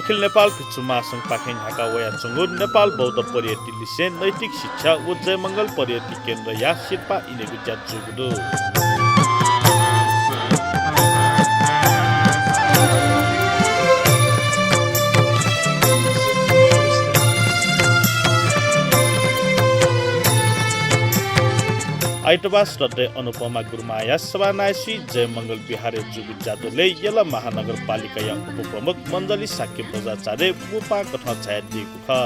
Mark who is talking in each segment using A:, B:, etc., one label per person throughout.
A: अखिल नेपाल भिक्षु महासंघ पाखे ढाका वया चुङ्गु नेपाल बौद्ध पर्यटन लिसे नैतिक शिक्षा व जयमंगल पर्यटन केन्द्र या शिल्पा इनेगु ज्याजुगुदु आइतबार श्रद्धेय अनुपमा गुरुमाया सभानायसी जयमंगल बिहारे जुगु जादोले यला महानगरपालिका या उपप्रमुख मण्डली साक्य बजाचार्य मुपा कथा छाया दिएको छ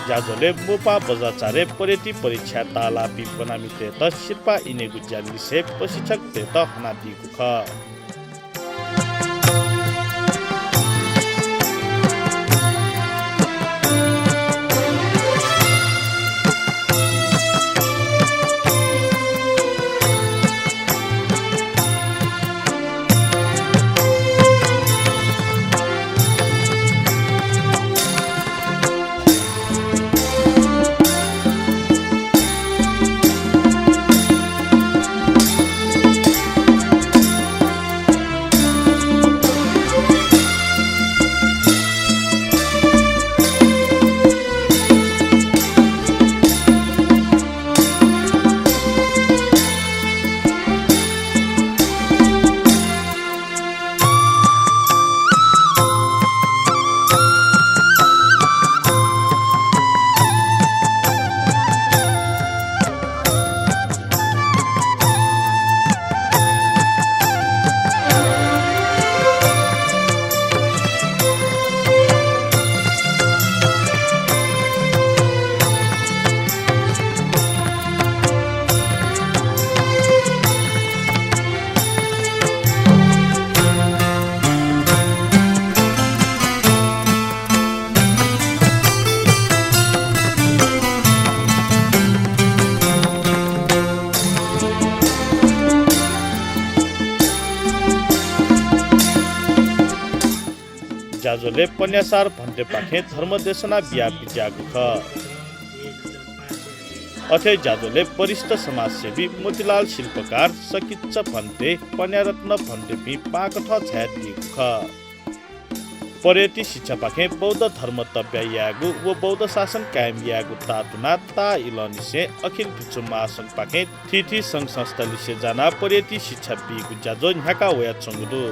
A: जादोले मुपा बजाचार्य पर्यटन परीक्षा तालापी बनामिते त शिल्पा इनेगु ज्यालिसे प्रशिक्षक ते त हना दिएको छ जाजोले पन्यासार भन्टे पाखे धर्मदेशना बिहा बिजागु ख अथे जाजोले वरिष्ठ समाजसेवी मोतीलाल शिल्पकार सकिच्च भन्टे पन्यारत्न भन्टे पि पाकठ छाया दिएको ख पर्यटन शिक्षा पाखे बौद्ध धर्म तब्या यागु व बौद्ध शासन कायम यागु तातुना ता इलनिसे अखिल भिक्षु महासंघ पाखे थिथि संघ संस्था लिसे जाना पर्यटन शिक्षा बिगु जाजो न्याका वया चंगुदु